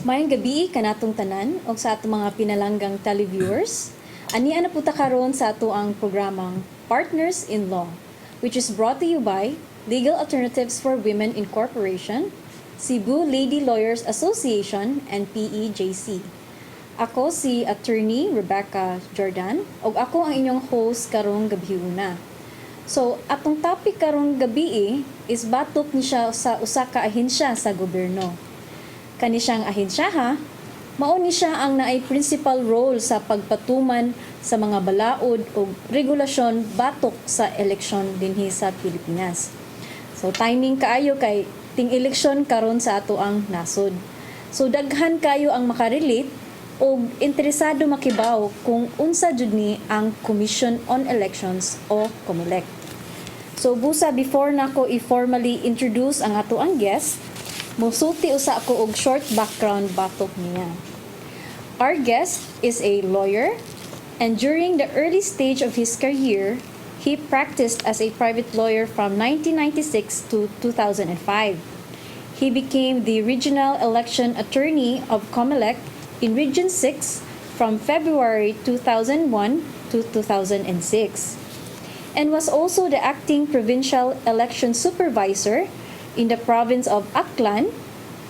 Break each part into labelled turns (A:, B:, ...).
A: Mayang gabi kanatong tanan o sa ato mga pinalanggang televiewers. Ani ana puta karon sa ato ang programang Partners in Law, which is brought to you by Legal Alternatives for Women Incorporation, Cebu Lady Lawyers Association, and PEJC. Ako si Attorney Rebecca Jordan ug ako ang inyong host karong gabiuna. So, atong topic karong gabi is batok ni siya sa usa ka ahensya sa gobyerno. Kani siyang ahensyaha, mao ni siya ang naay principal role sa pagpatuman sa mga balaod o regulasyon batok sa eleksyon dinhi sa Pilipinas. So timing kaayo kay ting eleksyon karon sa ato ang nasod. So daghan kayo ang makarelate o interesado makibaw kung unsa jud ni ang Commission on Elections o Comelec. So busa before nako i-formally introduce ang ato ang guest, musulti usa ako og short background batok niya. Our guest is a lawyer, and during the early stage of his career, he practiced as a private lawyer from 1996 to 2005. He became the regional election attorney of Comelec in Region 6 from February 2001 to 2006, and was also the acting provincial election supervisor in the province of Aklan,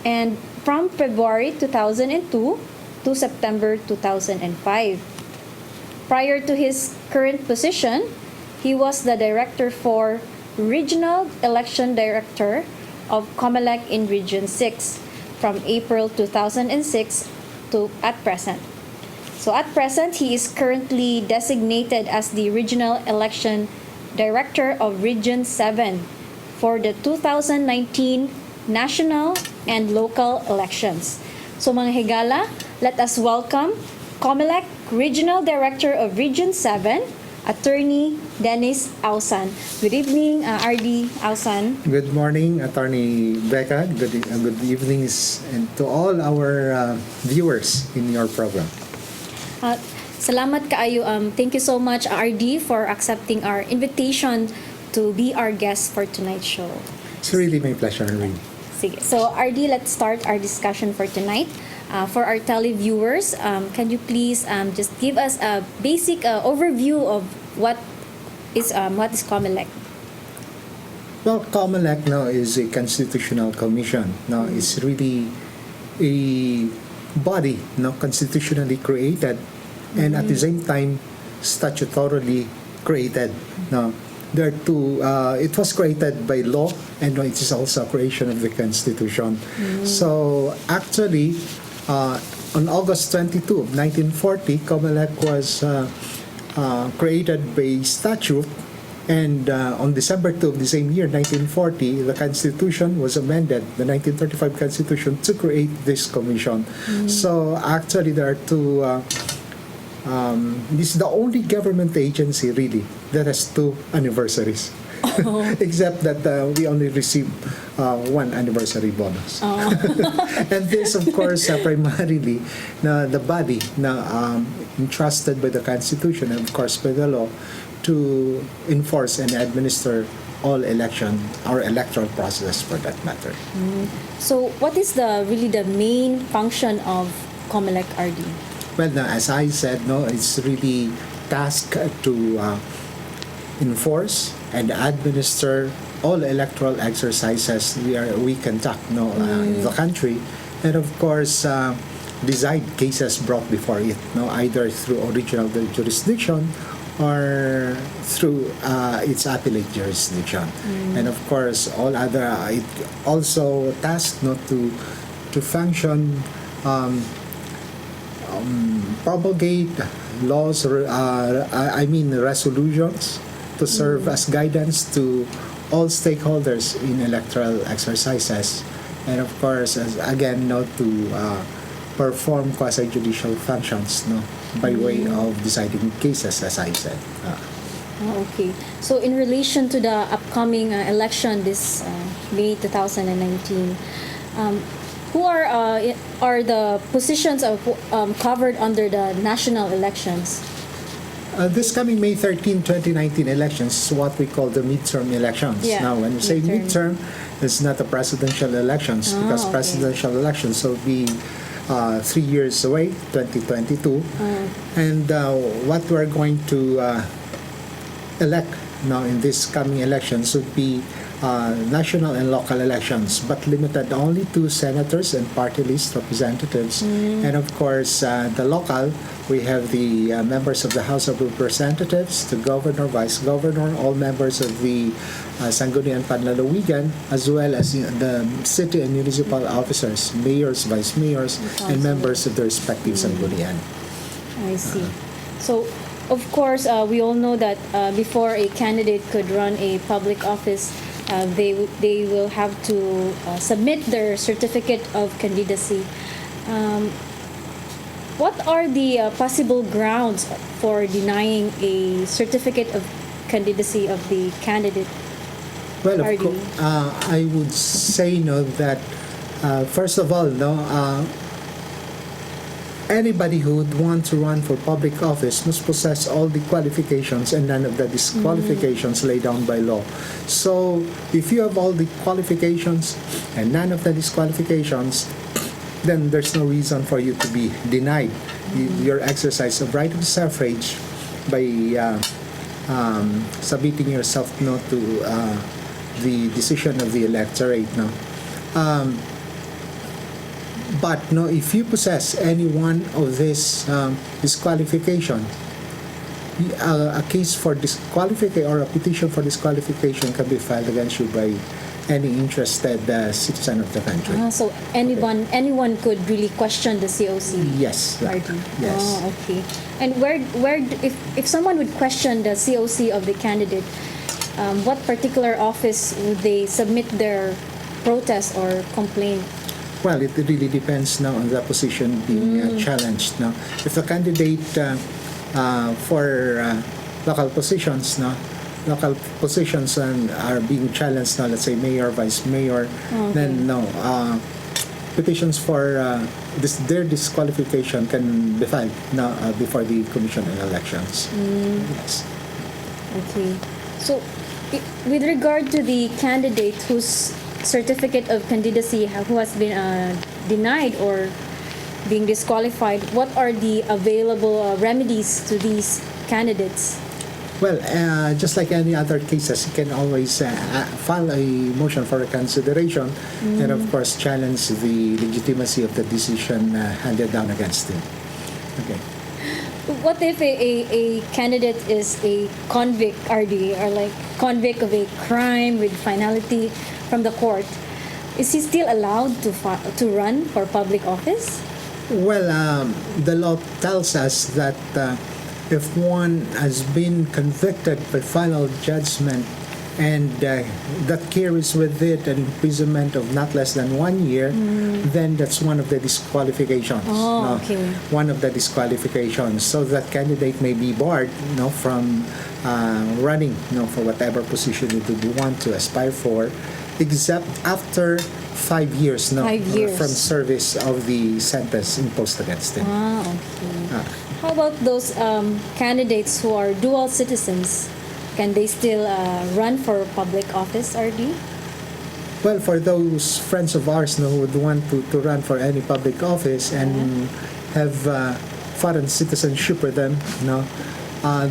A: and from February 2002 to September 2005. Prior to his current position, he was the director for Regional Election Director of Comelec in Region 6 from April 2006 to at present. So at present, he is currently designated as the Regional Election Director of Region 7 for the 2019 national and local elections. So mga higala, let us welcome Comelec Regional Director of Region 7, Attorney Dennis Ausan. Good evening, RD Ausan.
B: Good morning, Attorney Becca. Good evening and to all our viewers in your program.
A: Salamat kaayo. Thank you so much, RD, for accepting our invitation to be our guest for tonight's show.
B: It's really my pleasure, really.
A: Sige. So, RD, let's start our discussion for tonight. For our televiewers, can you please just give us a basic overview of what is Comelec?
B: Well, Comelec now is a constitutional commission. Now, it's really a body now constitutionally created and at the same time statutorily created. Now, there are two. It was created by law, and it is also a creation of the Constitution. So actually, on August 22, 1940, Comelec was created by statute, and on December 2 of the same year, 1940, the Constitution was amended, the 1935 Constitution, to create this commission. So actually, there are two. This is the only government agency really that has two anniversaries. Oh. Except that we only received one anniversary bonus. Oh. And this, of course, primarily the body entrusted by the Constitution and, of course, by the law to enforce and administer all election or electoral process for that matter.
A: So, what is the main function of Comelec, RD?
B: Well, now, as I said, it's really tasked to enforce and administer all electoral exercises we conduct in the country, and of course decide cases brought before it, either through original jurisdiction or through its appellate jurisdiction. And of course, all other it also tasked to function. Promulgate laws, resolutions to serve as guidance to all stakeholders in electoral exercises, and of course, to perform quasi-judicial functions, by way of deciding cases, as I said.
A: Okay. So, in relation to the upcoming election this May 2019. Who are the positions covered under the national elections?
B: This coming May 13, 2019 elections is what we call the midterm elections.
A: Yeah,
B: Now, when we say midterm, it's not the presidential elections because presidential elections will be 3 years away, 2022. And what we're going to elect now in this coming elections would be national and local elections, but limited only to senators and party list representatives. And of course, the local, we have the members of the House of Representatives, the governor, vice governor, all members of the Sangguniang Panlalawigan, as well as the city and municipal officers, mayors, vice mayors, and members of the respective Sangguniang.
A: I see. So, of course, we all know that before a candidate could run a public office, they will have to submit their certificate of candidacy. What are the possible grounds for denying a certificate of candidacy of the candidate?
B: Well,
A: RD?
B: I would say that first of all, anybody who would want to run for public office must possess all the qualifications and none of the disqualifications laid down by law. So, if you have all the qualifications and none of the disqualifications, then there's no reason for you to be denied your exercise of right of suffrage by submitting yourself to the decision of the electorate. But if you possess any one of this disqualification, a case for disqualification or a petition for disqualification can be filed against you by any interested citizen of the country.
A: So anyone could really question the COC?
B: Yes.
A: RD.
B: Yes.
A: Oh, okay. And if someone would question the COC of the candidate, what particular office would they submit their protest or complaint?
B: Well, it really depends now on the position being challenged. Now, if the candidate for local positions are being challenged now, let's say mayor, vice mayor, then petitions for their disqualification can be filed now before the Commission on Elections. Yes.
A: Okay. So, with regard to the candidate whose certificate of candidacy who has been denied or being disqualified, what are the available remedies to these candidates?
B: Well, just like any other cases, you can always file a motion for reconsideration and, of course, challenge the legitimacy of the decision handed down against him. Okay.
A: What if a candidate is a convict, RD, or like convict of a crime with finality from the court? Is he still allowed to run for public office?
B: Well, the law tells us that if one has been convicted by final judgment and that carries with it an imprisonment of not less than 1 year, then that's one of the disqualifications.
A: Okay.
B: One of the disqualifications. So that candidate may be barred from running for whatever position you would want to aspire for, except after 5 years,
A: 5 years
B: from service of the sentence imposed against him.
A: Okay. How about those candidates who are dual citizens? Can they still run for public office, RD?
B: Well, for those friends of ours who would want to run for any public office and have foreign citizenship with them,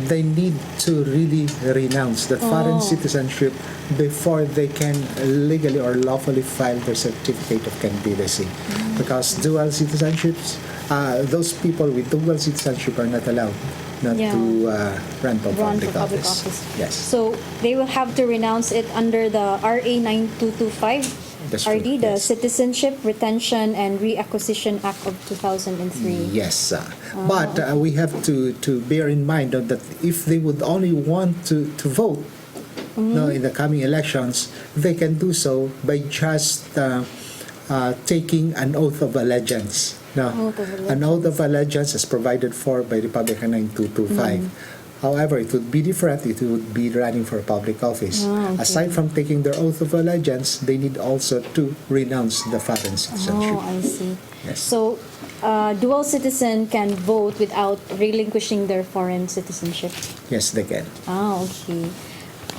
B: they need to really renounce that foreign citizenship before they can legally or lawfully file their certificate of candidacy. Because dual citizenships, those people with dual citizenship are not allowed to run for public office. Yes.
A: So they will have to renounce it under the RA 9225.
B: That's
A: RD,
B: true,
A: the
B: yes.
A: Citizenship, Retention, and Reacquisition Act of 2003.
B: Yes, but we have to bear in mind that if they would only want to vote in the coming elections, they can do so by just taking an oath of allegiance. An oath of allegiance is provided for by Republican 9225. However, it would be different. It would be running for public office.
A: Okay.
B: Aside from taking their oath of allegiance, they need also to renounce the foreign citizenship.
A: I see.
B: Yes.
A: So, dual citizen can vote without relinquishing their foreign citizenship.
B: Yes, they can.
A: Okay.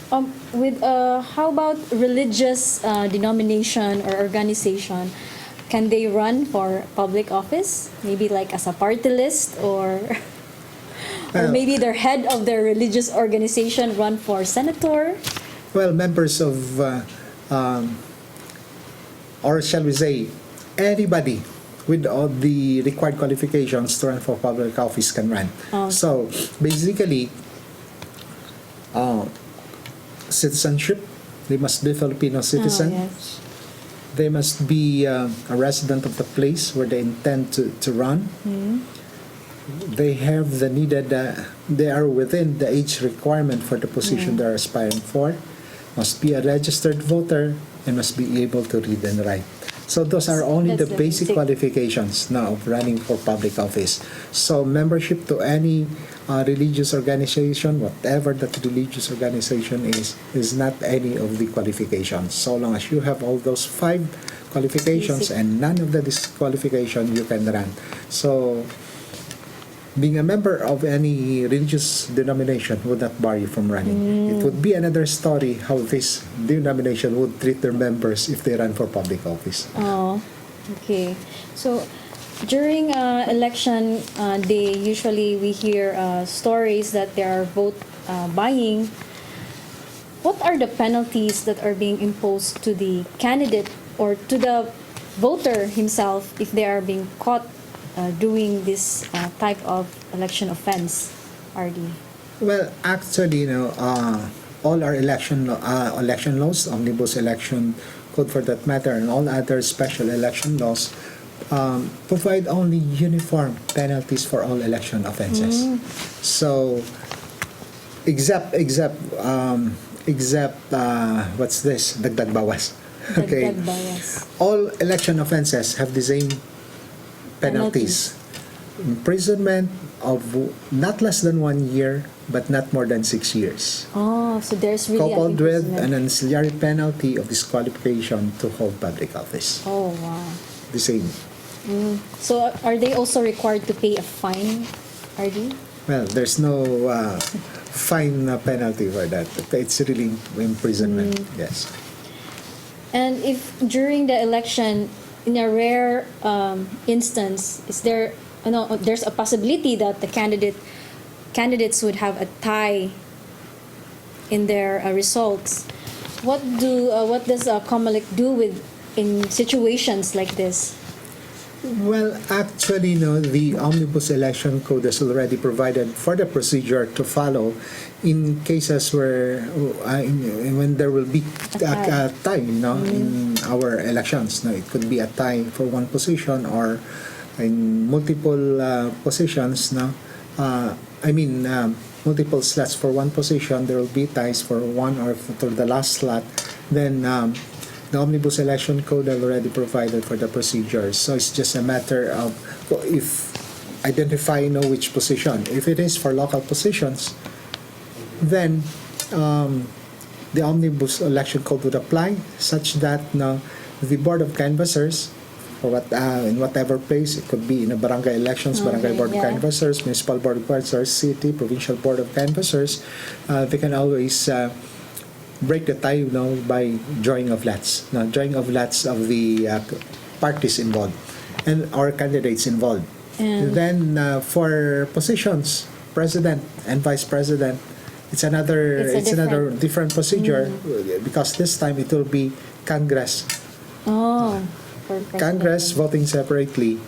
A: How about religious denomination or organization? can they run for public office? Maybe like as a party list, or or
B: Well-
A: maybe their head of their religious organization run for senator?
B: Well, members of, or shall we say, anybody with all the required qualifications to run for public office can run.
A: Oh.
B: So basically, citizenship, they must be Filipino citizen.
A: Oh, yes.
B: They must be a resident of the place where they intend to run. They have the needed, they are within the age requirement for the position they're aspiring for, must be a registered voter, and must be able to read and write. So those are only
A: That's
B: the
A: the
B: basic
A: basic.
B: qualifications now of running for public office. So membership to any religious organization, whatever that religious organization is not any of the qualifications. So long as you have all those 5 qualifications
A: Basic.
B: and none of the disqualification, you can run. So being a member of any religious denomination would not bar you from running. It would be another story how this denomination would treat their members if they run for public office.
A: Oh, okay. So during election day, usually we hear stories that there are vote buying. What are the penalties that are being imposed to the candidate or to the voter himself if they are being caught doing this type of election offense, RD?
B: Well, actually, all our election laws, omnibus election code for that matter, and all other special election laws provide only uniform penalties for all election offenses. So, except what's this? Dagdag bawas. Okay.
A: Dagdag bias.
B: All election offenses have the same penalties. Imprisonment of not less than 1 year, but not more than 6 years.
A: Oh, so there's really
B: Coupled
A: an
B: with
A: imprisonment.
B: an ancillary penalty of disqualification to hold public office.
A: Oh, wow.
B: The same.
A: So are they also required to pay a fine, RD?
B: Well, there's no fine penalty for that. It's really imprisonment. Yes.
A: And if during the election, in a rare instance, is there, there's a possibility that the candidates would have a tie in their results. What does Comelec do in situations like this?
B: Well, actually, no, the Omnibus Election Code has already provided for the procedure to follow in cases where when there will be a tie, in our elections. No, it could be a tie for one position or in multiple positions. No, multiple slots for one position. There will be ties for one or for the last slot. Then the Omnibus Election Code already provided for the procedures. So it's just a matter of if identifying which position. If it is for local positions, then the Omnibus Election Code would apply such that the Board of Canvassers, or in whatever place, it could be in a barangay elections, barangay Board of Canvassers, Municipal Board of Canvassers, City, Provincial Board of Canvassers, they can always break the tie by drawing of lots. Drawing of lots of the parties involved and our candidates involved.
A: And
B: then for positions, president and vice president, it's another different procedure because this time it will be Congress.
A: Oh, for president.
B: Congress voting separately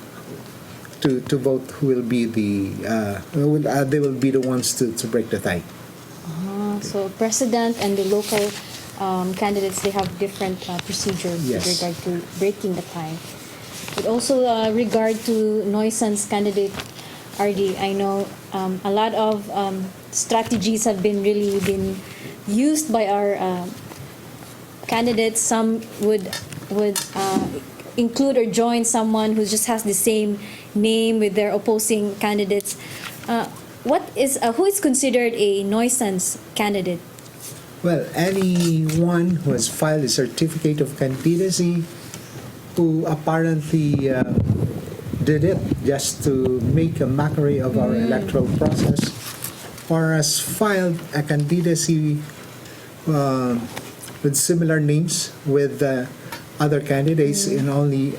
B: to vote who will be they will be the ones to break the tie.
A: So president and the local candidates, they have different procedures
B: Yes.
A: with regard to breaking the tie. But also regard to nuisance candidate, RD, I know a lot of strategies have been used by our candidates. Some would include or join someone who just has the same name with their opposing candidates. Who is considered a nuisance candidate?
B: Well, anyone who has filed a certificate of candidacy who apparently did it just to make a mockery of our electoral process, or has filed a candidacy with similar names with other candidates in only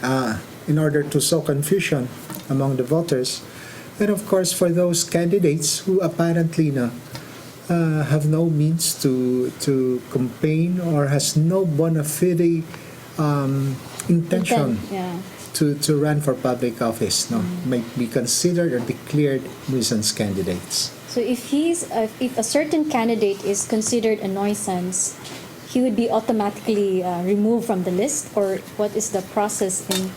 B: in order to sow confusion among the voters. And of course, for those candidates who apparently have no means to campaign or has no bona fide intention
A: Yeah.
B: to run for public office, might be considered or declared nuisance candidates.
A: So if if a certain candidate is considered a nuisance, he would be automatically removed from the list, or what is the process in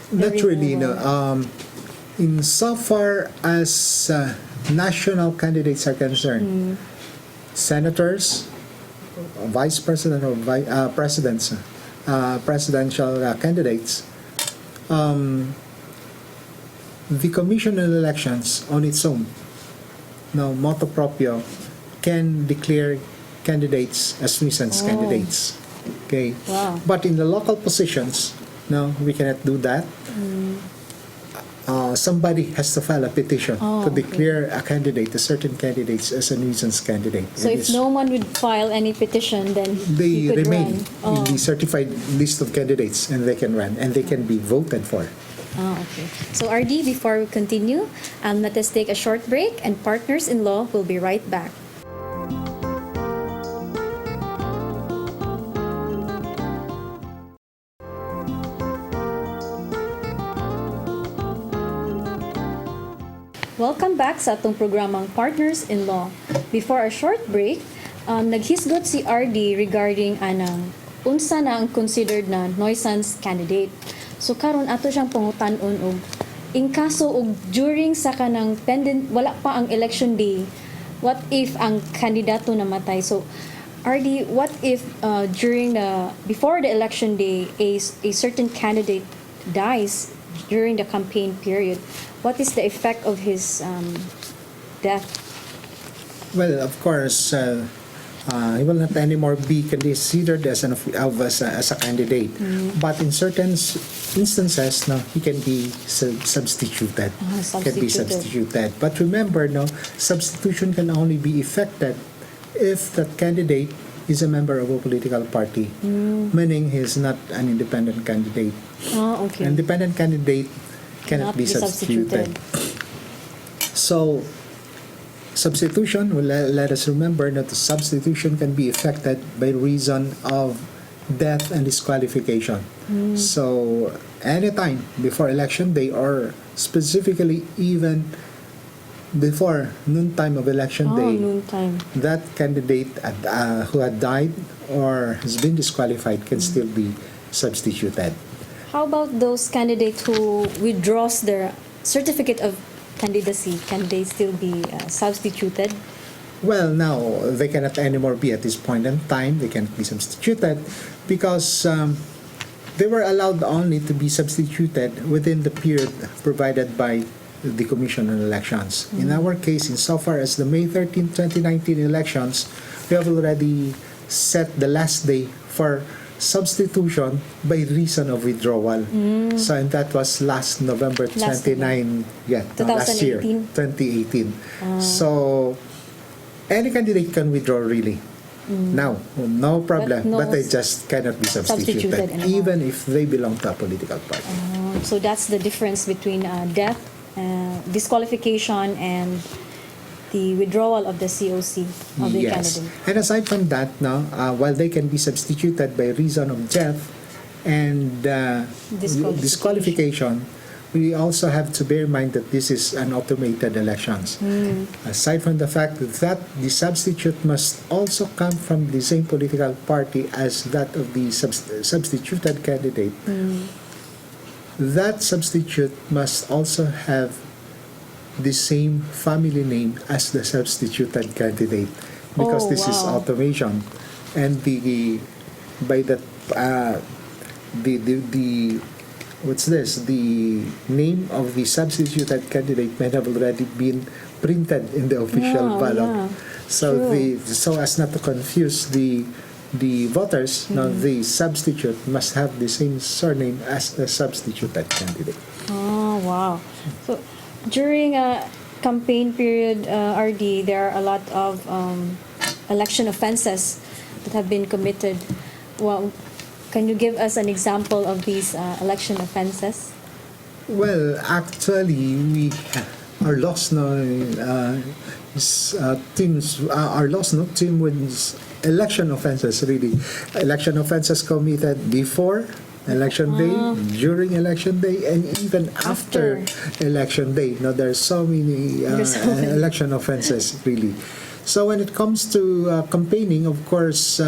A: the
B: Not really,
A: removal?
B: In so far as national candidates are concerned, senators, vice president or presidents, presidential candidates, the Commission on Elections on its own, motu proprio, can declare candidates as nuisance candidates. Okay,
A: Wow.
B: but in the local positions, no, we cannot do that. Somebody has to file a petition to declare a certain candidates as a nuisance candidate.
A: So
B: It
A: if
B: is-
A: no one would file any petition, then he
B: they
A: could
B: remain
A: run.
B: in the certified list of candidates and they can run and they can be voted for.
A: Okay. So RD, before we continue, let us take a short break, and Partners in Law will be right back. Welcome back sa atong programang Partners in Law. Before a short break, naghisgot si RD regarding anang unsa na ang considered na nuisance candidate. So karon ato siyang pangutan-on og in kaso og during sa kanang pending wala pa ang election day, what if ang kandidato namatay? So RD, what if before the election day a certain candidate dies during the campaign period? What is the effect of his death?
B: Well, of course, he will not anymore be considered as as a candidate. But in certain instances, he can be substituted. Can be substituted. But remember, substitution can only be effected if that candidate is a member of a political party, meaning he is not an independent candidate.
A: Oh, okay.
B: An independent candidate cannot be substituted. So, substitution, let us remember that the substitution can be effected by reason of death and disqualification. So, anytime before election day or specifically even before noontime of election day,
A: Noontime.
B: that candidate who had died or has been disqualified can still be substituted.
A: How about those candidates who withdraws their certificate of candidacy? Can they still be substituted?
B: Well, now they cannot anymore be at this point in time. They cannot be substituted because they were allowed only to be substituted within the period provided by the Commission on Elections. In our case, insofar as the May 13, 2019 elections, we have already set the last day for substitution by reason of withdrawal. So, and that was last November 29, last year, 2018. So, any candidate can withdraw really. Now, no problem, but they just cannot be substituted
A: anymore.
B: even if they belong to a political party.
A: So that's the difference between death, disqualification, and the withdrawal of the COC of the candidate.
B: And aside from that, while they can be substituted by reason of death and disqualification, we also have to bear in mind that this is an automated elections. Aside from the fact that the substitute must also come from the same political party as that of the substituted candidate, that substitute must also have the same family name as the substituted candidate because this is automation, and the name of the substituted candidate may have already been printed in the official ballot. So so as not to confuse the voters, the substitute must have the same surname as the substituted candidate.
A: Oh, wow. So during a campaign period, RD, there are a lot of election offenses that have been committed. Well, Can you give us an example of these election offenses?
B: Well, actually, our loss no teams our loss no team wins election offenses really. Election offenses committed before election day, during election day, and even after election day. Now there's so many
A: There's so many.
B: election offenses really. So when it comes to campaigning, of course.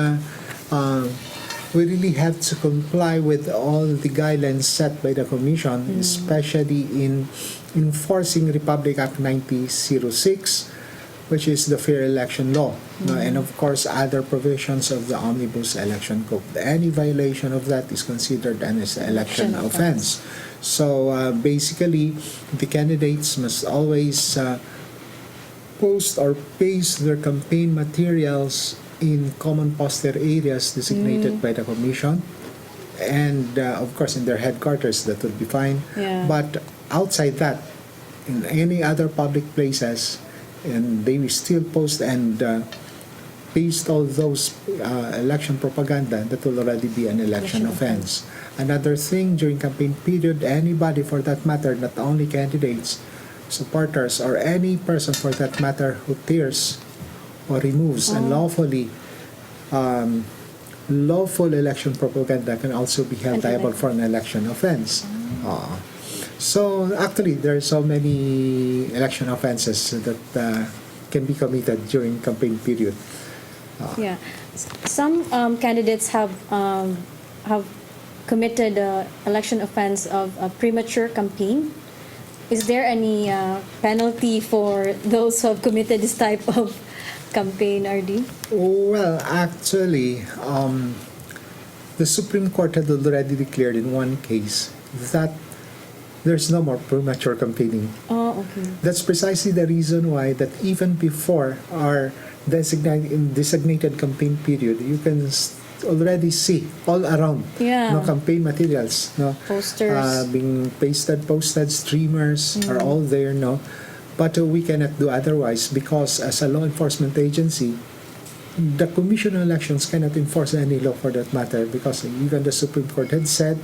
B: We really have to comply with all the guidelines set by the Commission, especially in enforcing Republic Act 9006, which is the Fair Election Law, and of course other provisions of the Omnibus Election Code. Any violation of that is considered an election offense. So basically, the candidates must always post or paste their campaign materials in common poster areas designated by the Commission, and of course in their headquarters, that would be fine.
A: Yeah.
B: But outside that, in any other public places, and they will still post and paste all those election propaganda, that will already be an election offense. Another thing, during campaign period, anybody for that matter, not only candidates, supporters, or any person for that matter who tears or removes unlawfully lawful election propaganda can also be held liable for an election offense. So actually, there are so many election offenses that can be committed during campaign period.
A: Yeah, some candidates have committed election offense of a premature campaign. Is there any penalty for those who have committed this type of campaign, RD?
B: Well, actually, the Supreme Court had already declared in one case that there's no more premature campaigning.
A: Oh, okay.
B: That's precisely the reason why that even before our designated campaign period, you can already see all around campaign materials,
A: Posters.
B: being posted, streamers are all there, But we cannot do otherwise because as a law enforcement agency, the Commission on Elections cannot enforce any law for that matter because even the Supreme Court had said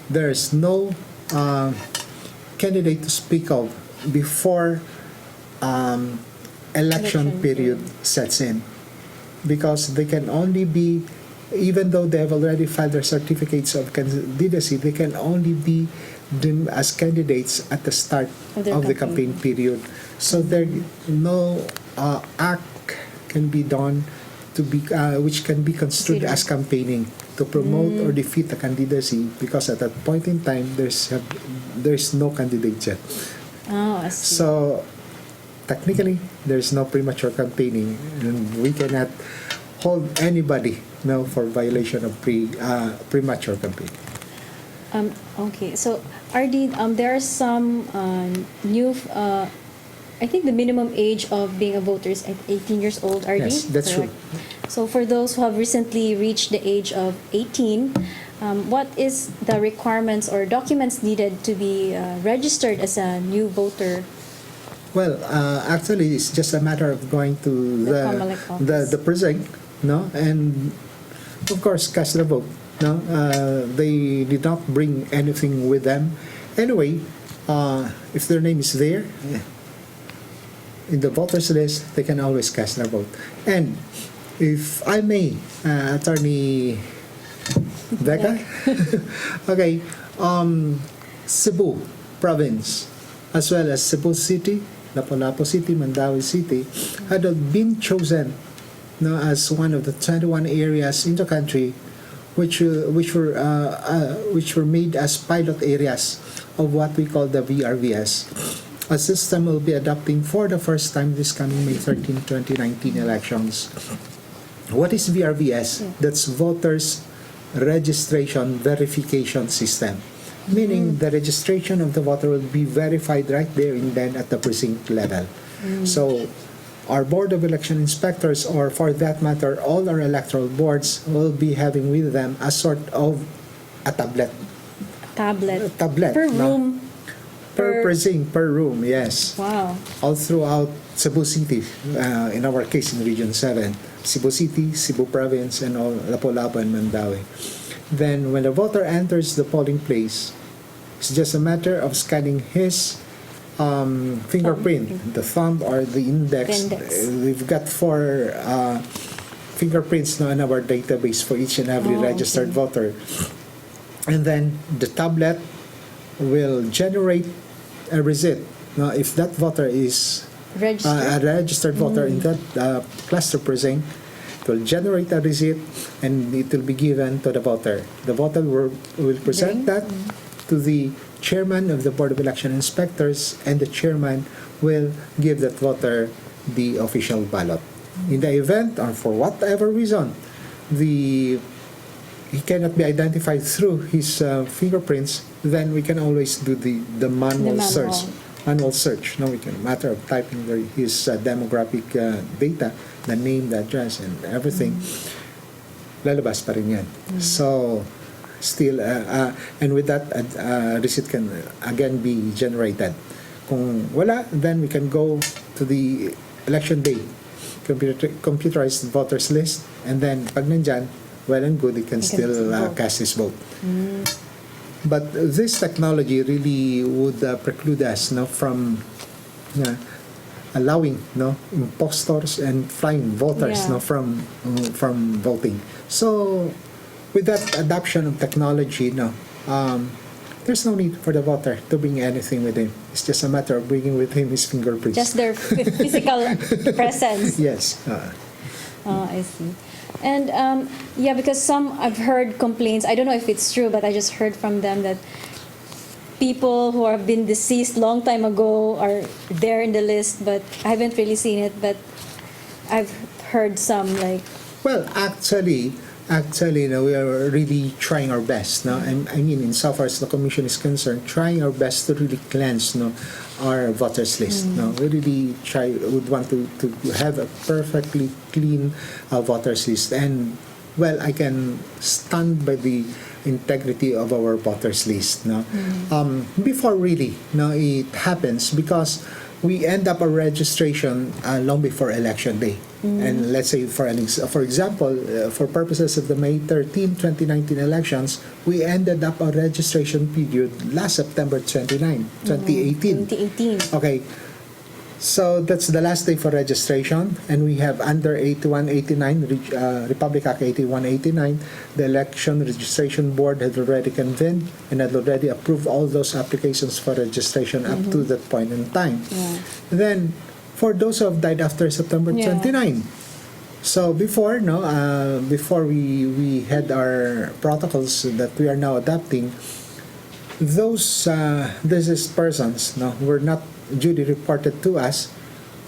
B: there's no candidate to speak of before election period sets in, because they can only be, even though they have already filed their certificates of candidacy, they can only be them as candidates at the start of the campaign period. So there no act can be done to be which can be construed as campaigning to promote or defeat the candidacy, because at that point in time there's no candidate yet.
A: Oh, I see.
B: So technically there's no premature campaigning, and we cannot hold anybody for violation of premature campaign.
A: Okay, so RD, there are some new. I think the minimum age of being a voter is at 18 years old. RD.
B: Yes, that's
A: correct?
B: true.
A: So for those who have recently reached the age of 18, what is the requirements or documents needed to be registered as a new voter?
B: Well, actually, it's just a matter of going to
A: Comelec office.
B: the precinct, and of course cast the vote. They did not bring anything with them. Anyway, if their name is there in the voters list, they can always cast their vote. And if I may, Attorney Becca, okay, Cebu province, as well as Cebu City, Lapu-Lapu City, Mandawi City, had been chosen as one of the 21 areas in the country which were made as pilot areas of what we call the VRVS. A system will be adopting for the first time this coming May 13, 2019 elections. What is VRVS? That's Voters Registration Verification System. Meaning the registration of the voter will be verified right there and then at the precinct level. So our Board of Election Inspectors, or for that matter, all our electoral boards, will be having with them a sort of a tablet.
A: Tablet.
B: A tablet.
A: Per room.
B: per precinct, per room, yes.
A: Wow.
B: All throughout Cebu City, in our case in Region 7, Cebu City, Cebu Province, and all Lapu-Lapu and Mandaue. Then when the voter enters the polling place, it's just a matter of scanning his fingerprint, the thumb or the index. We've got 4 fingerprints now in our database for each and every registered voter. And then the tablet will generate a receipt. Now, if that voter is a registered voter in that cluster precinct, it will generate a receipt and it will be given to the voter. The voter will present that to the chairman of the Board of Election Inspectors, and the chairman will give that voter the official ballot. In the event, or for whatever reason, he cannot be identified through his fingerprints, then we can always do the manual search. Manual search. No, we can matter of typing his demographic data, the name, the address, and everything. Lalabas pa rin yan. So, still, and with that, receipt can again be generated. Kung wala, then we can go to the election day, computerized voters list, and then pag nandyan, well and good, he can still cast his vote. But this technology really would preclude us from allowing impostors and flying voters from voting. So with that adoption of technology, there's no need for the voter to bring anything with him. It's just a matter of bringing with him his fingerprints.
A: Just their physical presence.
B: Yes.
A: I see. And because I've heard complaints, I don't know if it's true, but I just heard from them that people who have been deceased long time ago are there in the list, but I haven't really seen it, but I've heard some
B: Well, actually, we are really trying our best. I mean, insofar as the Commission is concerned, trying our best to really cleanse our voters list. We really would want to have a perfectly clean voters list. And, well, I can stand by the integrity of our voters list. Before really, it happens, because we end up a registration long before election day. And let's say, for example, for purposes of the May 13, 2019 elections, we ended up a registration period last September 29, 2018.
A: 2018.
B: Okay. So that's the last day for registration, and we have under 8189, Republic Act 8189, the Election Registration Board had already convened and had already approved all those applications for registration up to that point in time. Then, for those who have died after September 29, so before we had our protocols that we are now adopting, those deceased persons were not duly reported to us,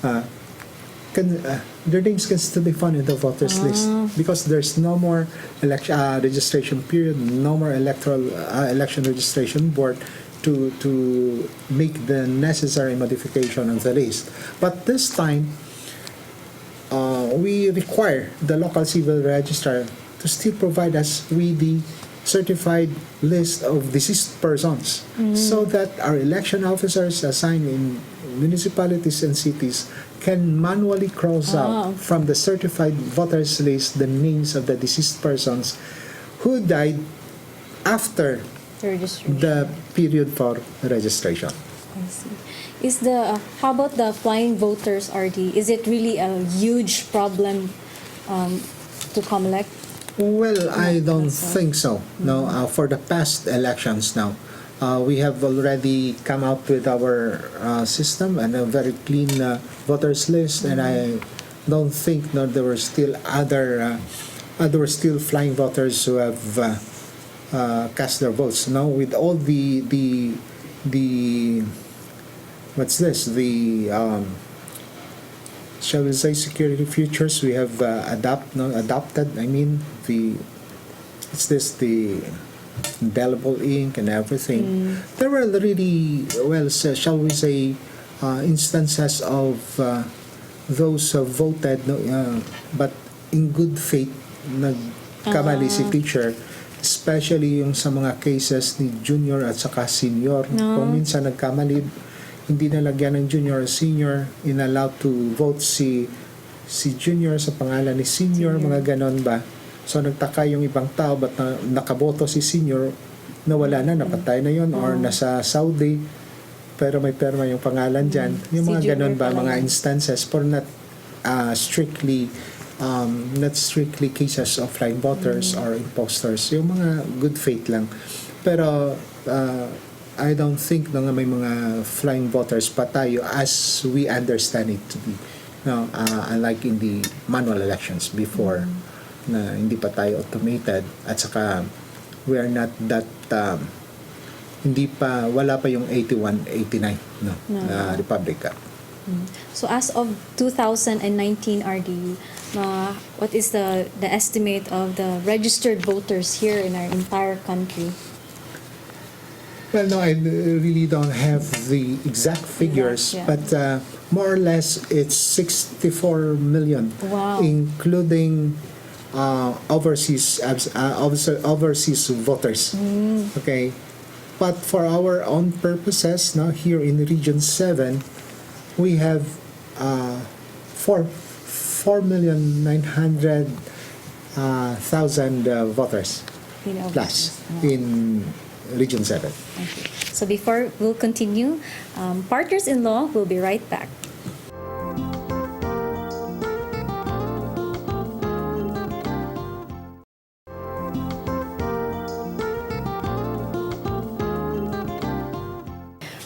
B: their names can still be found in the voters list, because there's no more registration period, no more election registration board to make the necessary modification of the list. But this time, we require the local civil registrar to still provide us with the certified list of deceased persons, so that our election officers assigned in municipalities and cities can manually cross out from the certified voters list the names of the deceased persons who died after the period for registration.
A: I see. How about the flying voters, RD? Is it really a huge problem to Comelec?
B: Well, I don't think so. No, for the past elections now, we have already come out with our system and a very clean voters list, and I don't think there were still flying voters who have cast their votes. Now, with all the what's this? Shall we say security features we have adopted? I mean, the indelible ink and everything. There were really, shall we say, instances of those who voted, but in good faith, nagkamali si teacher, especially yung sa mga cases ni junior at saka senior.
A: No.
B: Kung minsan nagkamali, hindi nalagyan ng junior or senior, in-allowed to vote si junior sa pangalan ni senior, mga ganon ba. So nagtaka yung ibang tao, ba't nakaboto si senior, nawala na, napatay na yon or nasa Saudi, pero may perma yung pangalan dyan. Yung
A: Si
B: mga
A: junior
B: ganon ba,
A: pala
B: mga
A: yun.
B: instances for not strictly cases of flying voters or imposters, yung mga good faith lang. Pero I don't think na nga may mga flying voters pa tayo as we understand it to be, no, unlike in the manual elections before, na hindi pa tayo automated, at saka we are not that wala pa yung 81, 89 no, Republic.
A: So as of 2019 RD, what is the estimate of the registered voters here in our entire country?
B: Well, no, I really don't have the exact figures,
A: Yeah.
B: but more or less it's 64 million,
A: Wow.
B: including overseas voters. Okay, but for our own purposes, now here in Region 7, we have 4,900,000 voters
A: You know,
B: plus
A: Wow.
B: in Region 7.
A: Okay. So before we'll continue, Partners-in-Law will be right back.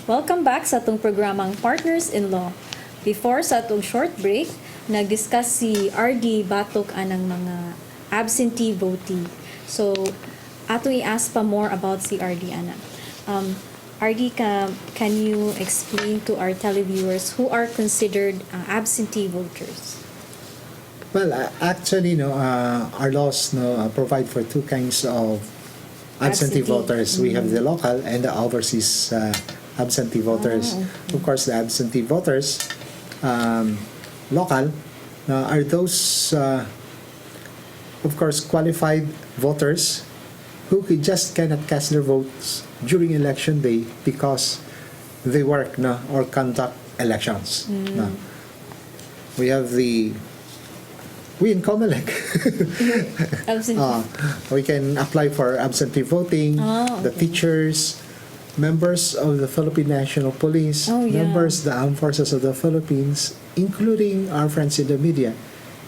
A: Welcome back sa atong programang Partners-in-Law. Before sa atong short break, nag-discuss si RD Batok anang mga absentee votee. So, ato i-ask pa more about si RD ana. RD, can you explain to our televiewers who are considered absentee voters?
B: Well, actually, no, our laws provide for two kinds of absentee voters. We have the local and the overseas absentee voters.
A: Okay.
B: Of course, the absentee voters, local, are those, of course, qualified voters who just cannot cast their votes during election day because they work or conduct elections. We have we in Comelec,
A: Absentee.
B: we can apply for absentee voting, the
A: Okay.
B: teachers, members of the Philippine National Police,
A: Oh, yeah.
B: members of the Armed Forces of the Philippines, including our friends in the media,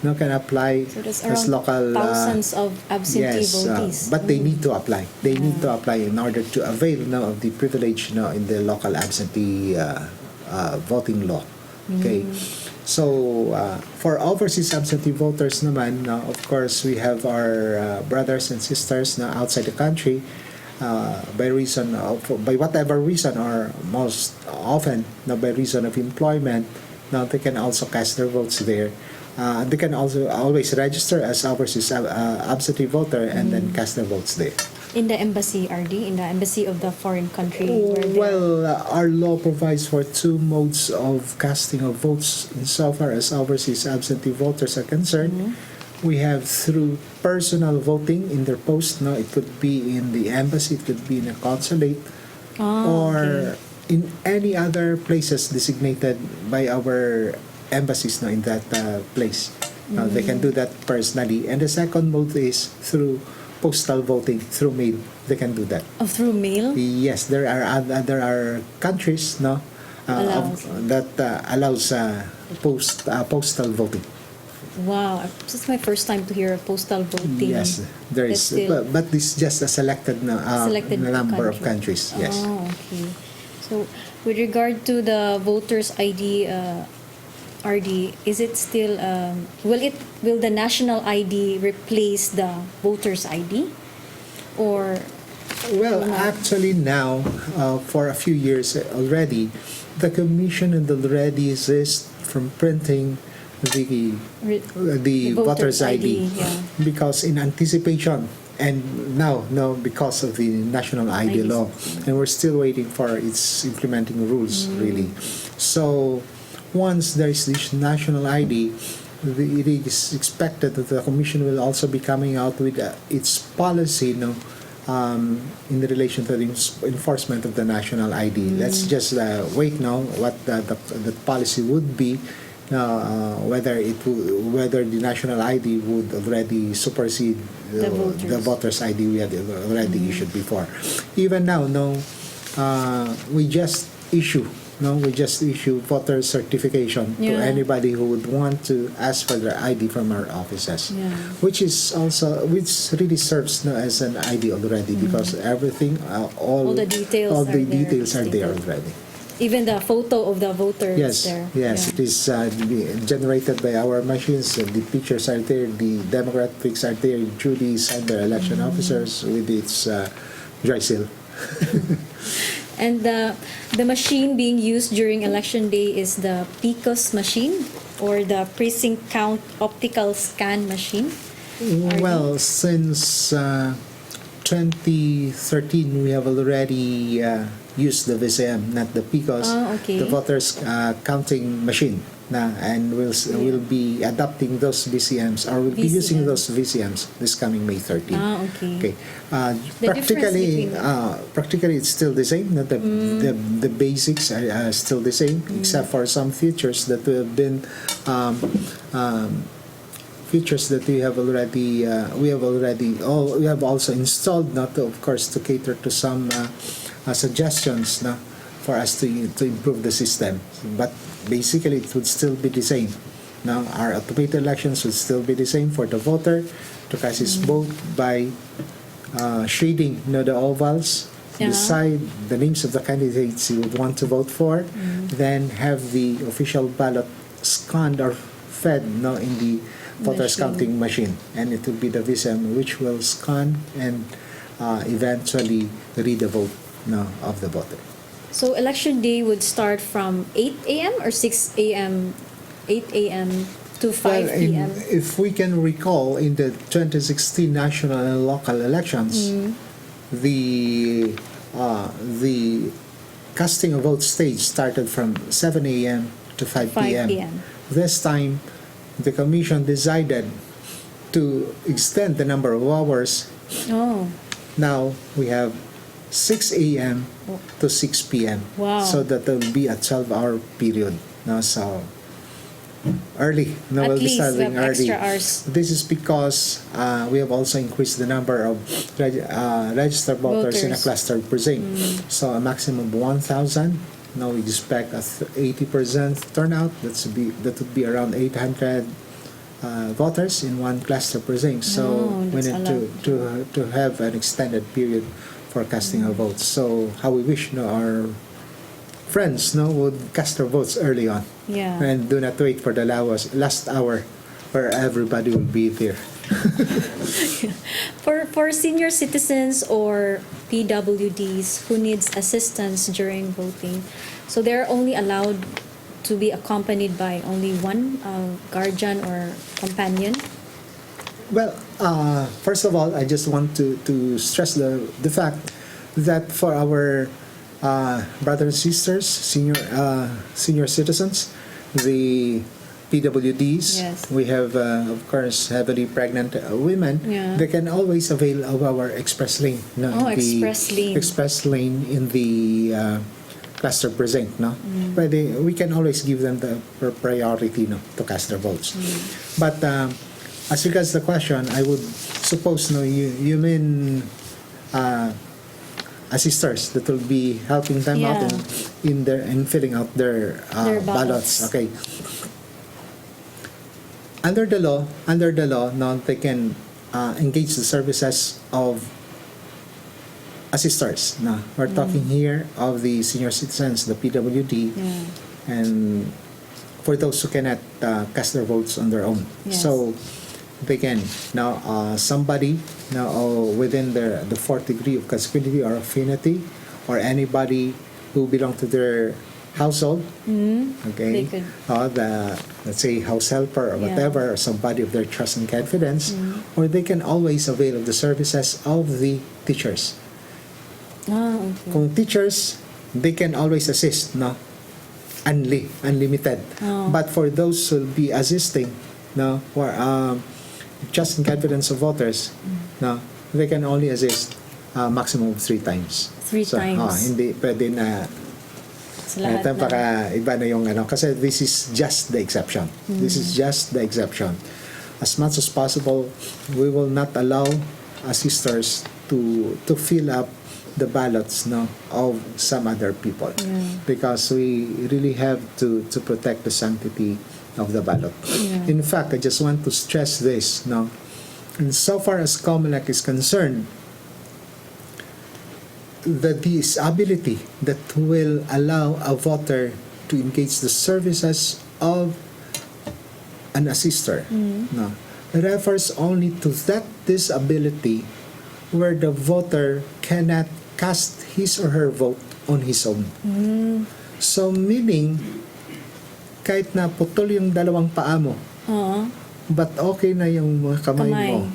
B: can apply
A: So that's
B: as
A: around
B: local.
A: thousands of absentee
B: Yes,
A: votees.
B: but they need to apply. They need to apply in order to avail of the privilege in the local absentee voting law. Okay. So, for overseas absentee voters naman, of course, we have our brothers and sisters outside the country, by whatever reason, or most often by reason of employment. Now they can also cast their votes there. They can also always register as overseas absentee voter and then cast their votes there.
A: In the embassy, RD, in the embassy of the foreign country. where they-
B: Well, our law provides for two modes of casting of votes insofar as overseas absentee voters are concerned. We have through personal voting in their post. No, it could be in the embassy, it could be in a consulate, or in any other places designated by our embassies in that place. They can do that personally. And the second mode is through postal voting, through mail. They can do that.
A: through mail?
B: Yes, there are countries
A: Allows.
B: that allows postal voting.
A: Wow, this is my first time to hear of postal voting.
B: Yes, there is,
A: That's still-
B: but this is just a selected
A: Selected
B: number of countries. Yes.
A: Oh, okay. So, with regard to the voters ID, RD, is it still will the national ID replace the voters ID, or
B: Well, actually now, for a few years already, the Commission had already desist from printing the voters ID,
A: yeah.
B: because in anticipation, and now because of the national ID
A: ID.
B: law, and we're still waiting for its implementing rules really. So once there is this national ID, it is expected that the Commission will also be coming out with its policy, in relation to the enforcement of the national ID. Let's just wait now what the policy would be, whether the national ID would already supersede the voters' ID we had already issued before. Even now, we just issue voter certification to anybody who would want to ask for their ID from our offices, which really serves as an ID already, because everything, all the details are there already.
A: Even the photo of the voter is there.
B: Yes, it is generated by our machines. The pictures are there, the demographics are there. Judy signed their election officers with its dry seal.
A: And the machine being used during election day is the PICOS machine, or the precinct count optical scan machine.
B: Well, since 2013, we have already used the VCM, not the PICOS, the voters counting machine. And we'll be adopting those VCMs, or we'll be using those VCMs this coming May 13.
A: Okay.
B: Practically, it's still the same. The basics are still the same, except for some features that have been features that we have also installed, not to, of course, to cater to some suggestions for us to improve the system. But basically, it would still be the same. Now, our automated elections would still be the same for the voter to cast his vote by shading the ovals, decide the names of the candidates he would want to vote for, then have the official ballot scanned or fed in the voters counting machine, and it will be the VCM which will scan and eventually read the vote of the voter.
A: So election day would start from 8 a.m. or 6 a.m. 8 a.m. to 5 p.m.
B: If we can recall, in the 2016 national and local elections, the casting of vote stage started from 7 a.m. to 5 p.m. This time, the Commission decided to extend the number of hours. Now we have 6 a.m. to 6 p.m.
A: Wow.
B: So that there will be a 12-hour period. So early.
A: At
B: We'll be
A: least
B: starting
A: we have
B: early.
A: extra hours.
B: This is because we have also increased the number of registered voters in a clustered precinct. So a maximum of 1,000. Now we expect a 80% turnout. That would be around 800 voters in one cluster precinct. So we need to have an extended period for casting our votes. So how we wish our friends would cast their votes early on, and do not wait for the last hour where everybody will be there.
A: For senior citizens or PWDs who needs assistance during voting, so they're only allowed to be accompanied by only one guardian or companion?
B: Well, first of all, I just want to stress the fact that for our brothers and sisters, senior citizens, the PWDs, we have, of course, heavily pregnant women. They can always avail of our express lane. Express lane in the cluster precinct. But we can always give them the priority to cast their votes. But as regards the question, I would suppose you mean assisters that will be helping them out in filling out their ballots. Okay. Under the law, now they can engage the services of assisters. Now we're talking here of the senior citizens, the PWD, and for those who cannot cast their votes on their own. So they can somebody within the fourth degree of consanguinity or affinity, or anybody who belong to their household,
A: They could.
B: Let's say house helper or whatever, or somebody of their trust and confidence, or they can always avail of the services of the teachers. Kung teachers, they can always assist, unlimited. But for those who will be assisting no, or trust and confidence of voters, no, they can only assist maximum of 3 times.
A: 3 times.
B: Hindi pwede na
A: Sa lahat
B: ito,
A: na.
B: baka iba na yung kasi this is just the exception. This is just the exception. As much as possible, we will not allow assisters to fill up the ballots, no, of some other people, because we really have to protect the sanctity of the ballot. In fact, I just want to stress this, no, and so far as Comelec is concerned, the disability that will allow a voter to engage the services of an assister, no, refers only to that disability where the voter cannot cast his or her vote on his own. So meaning, kahit na putol yung dalawang paa mo, but okay na yung mga kamay mo,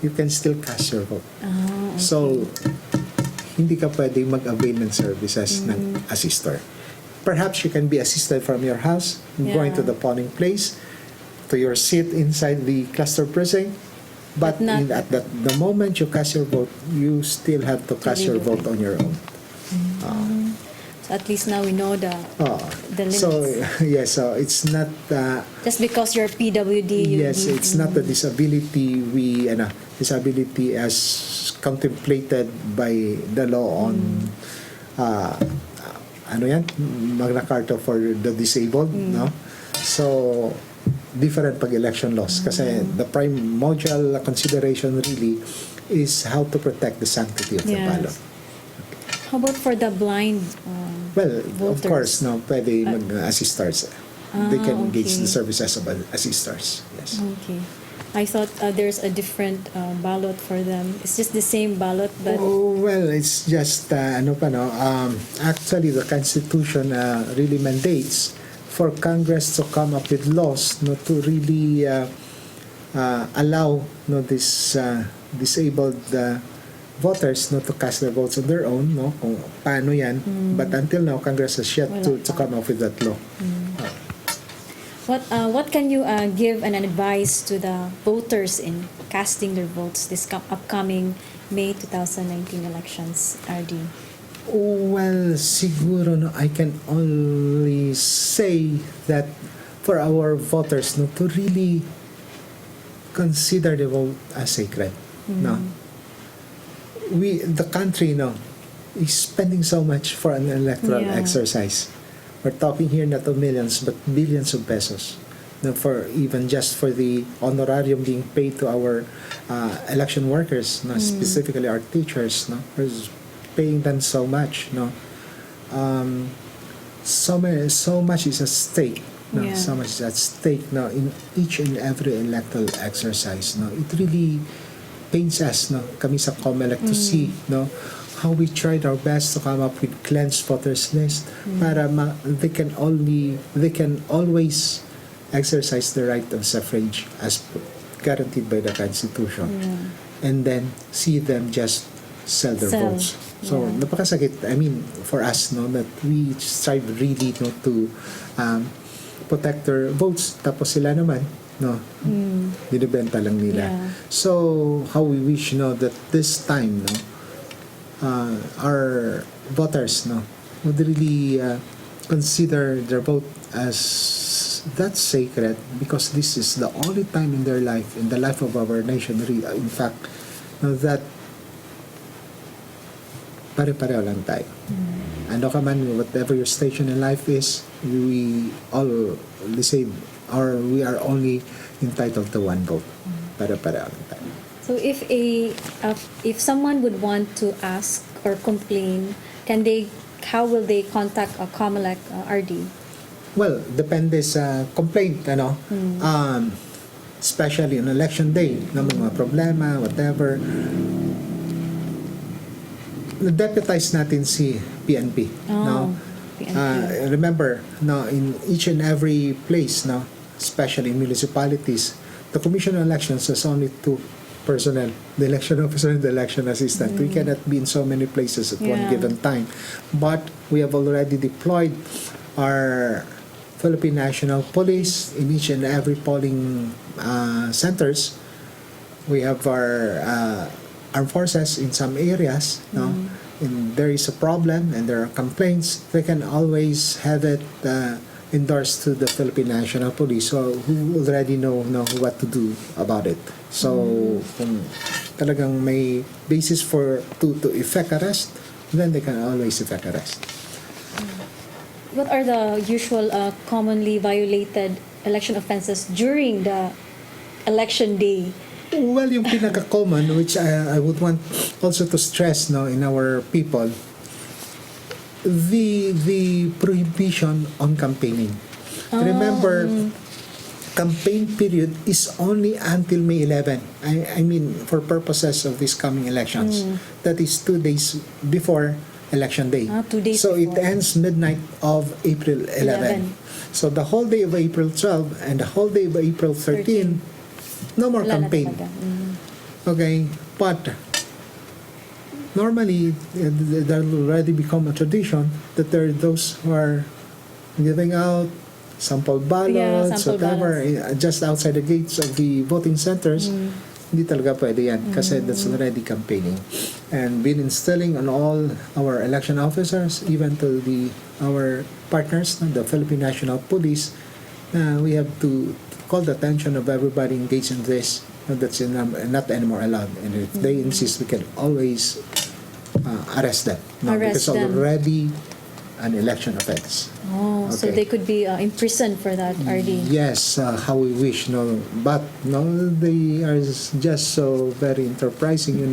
B: you can still cast your vote.
A: Okay.
B: So, hindi ka pwedeng mag-avail ng services ng assister. Perhaps you can be assisted from your house, going to the polling place, to your seat inside the cluster precinct, but
A: not
B: at the moment you cast your vote, you still have to cast your vote on your own.
A: So at least now we know the limits.
B: So, yes, so it's not...
A: Just because you're PWD,
B: yes, it's not a disability disability as contemplated by the law on Magna Carta for the disabled, no? So different pag election laws kasi the primordial consideration really is how to protect the sanctity of the ballot.
A: How about for the blind
B: Well, of
A: voters?
B: course, no, pwede mag-assisters. They can engage
A: okay.
B: the services of assisters. Yes.
A: Okay. I thought there's a different ballot for them. It's just the same ballot, but
B: Well, it's just actually the Constitution really mandates for Congress to come up with laws, no, to really allow, no, this disabled voters, no, to cast their votes on their own, no, kung paano yan. But until now, Congress has yet to come up with that law.
A: what can you give an advice to the voters in casting their votes this upcoming May 2019 elections, RD?
B: Well, siguro, no, I can only say that for our voters, no, to really consider the vote as sacred. No, the country, no, is spending so much for an electoral exercise. We're talking here not of millions but billions of pesos, no, for even just for the honorarium being paid to our election workers, no, specifically our teachers, no, we're paying them so much, no. So much is at stake, no. So much is at stake, no, in each and every electoral exercise, no. It really pains us, no, kami sa Comelec, to see, no, how we tried our best to come up with cleansed voters list para they can always exercise the right of suffrage as guaranteed by the Constitution, and then see them just sell their votes. So napakasakit, I mean, for us, no, that we strive really, no, to protect their votes, tapos sila naman, no, binibenta lang nila. So how we wish, no, that this time, no, our voters, no, would really consider their vote as that sacred, because this is the only time in their life, in the life of our nation, in fact, no, that pare-pareho lang tayo. Ano ka man, whatever your station in life is, we all the same, or we are only entitled to one vote. Pare-pareho lang tayo.
A: So if someone would want to ask or complain, how will they contact a Comelec RD?
B: Well, depende sa complaint, ano. Especially on election day, no, mga problema, whatever. Na-deputize natin si PNP, no.
A: PNP.
B: Remember, no, in each and every place, no, especially in municipalities, the Commission on Elections has only 2 personnel, the election officer and the election assistant. We cannot be in so many places at one given time. But we have already deployed our Philippine National Police in each and every polling centers. We have our armed forces in some areas. No? And there is a problem and there are complaints, they can always have it endorsed to the Philippine National Police, so who already know what to do about it. So kung talagang may basis to effect arrest, then they can always effect arrest.
A: What are the usual commonly violated election offenses during the election day?
B: Well, yung pinaka-common, which I would want also to stress in our people, the prohibition on campaigning. Remember, campaign period is only until May 11. I mean, for purposes of these coming elections. That is 2 days before election day.
A: 2 days
B: so
A: before.
B: it ends midnight of April 11. So the whole day of April 12 and the whole day of April 13, no more
A: Wala na
B: campaign.
A: talaga.
B: Okay, but normally that will already become a tradition that there are those who are giving out sample ballots,
A: sample
B: whatever, just outside the gates of the voting centers. Hindi talaga pwede yan kasi that's already campaigning. And been instilling on all our election officers, even to our partners, the Philippine National Police, we have to call the attention of everybody engaged in this. That's not anymore allowed. And if they insist, we can always arrest them. Because
A: Arrest them.
B: already an election offense.
A: Oh, so
B: Okay.
A: they could be imprisoned for that, RD.
B: Yes, how we wish, but they are just so very enterprising,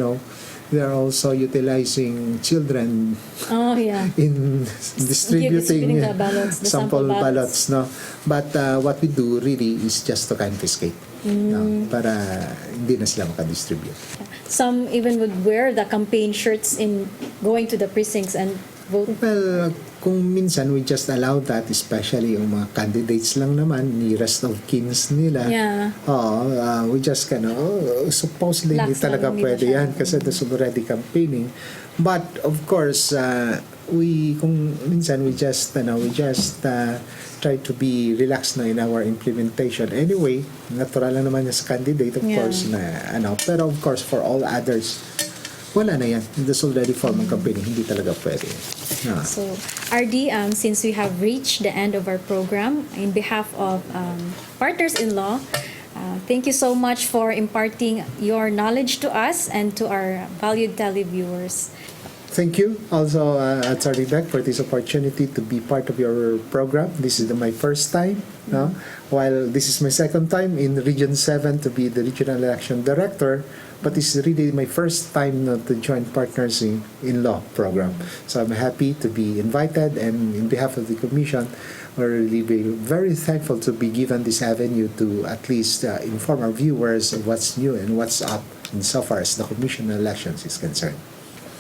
B: They are also utilizing children
A: Oh, yeah.
B: in distributing
A: the ballots, the
B: sample
A: sample
B: ballots, no. But what we do really is just to confiscate, para hindi na sila makadistribute.
A: Some even would wear the campaign shirts in going to the precincts and vote.
B: Well, kung minsan we just allow that, especially yung mga candidates lang naman, nearest of kins nila.
A: Yeah.
B: We just supposedly hindi
A: Lax
B: talaga
A: lang, hindi
B: pwede yan
A: masyado.
B: kasi there's already campaigning. But of course, kung minsan we just try to be relaxed na in our implementation. Anyway, natural lang naman yan sa candidate, of
A: Yeah.
B: course, pero of course for all others, wala na yan. There's already form of campaigning. Hindi talaga pwede.
A: So, RD, since we have reached the end of our program, in behalf of partners-in-law, thank you so much for imparting your knowledge to us and to our valued televiewers.
B: Thank you also, Atty. Beck, for this opportunity to be part of your program. This is my first time, while this is my second time in Region 7 to be the Regional Election Director, but it's really my first time to join Partners in Law program. So I'm happy to be invited, and in behalf of the Commission, we're really very thankful to be given this avenue to at least inform our viewers of what's new and what's up insofar as the Commission on Elections is concerned.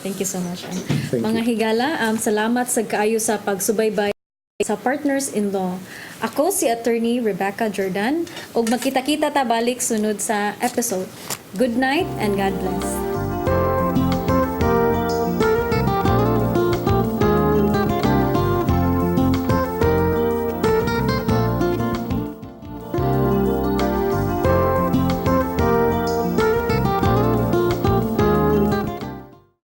A: Thank you so much.
B: Thank
A: Mga
B: you.
A: higala, salamat sa kaayo sa pagsubaybay sa Partners-in-Law. Ako si Attorney Rebecca Jordan ug magkita-kita ta balik sunod sa episode. Good night and God bless.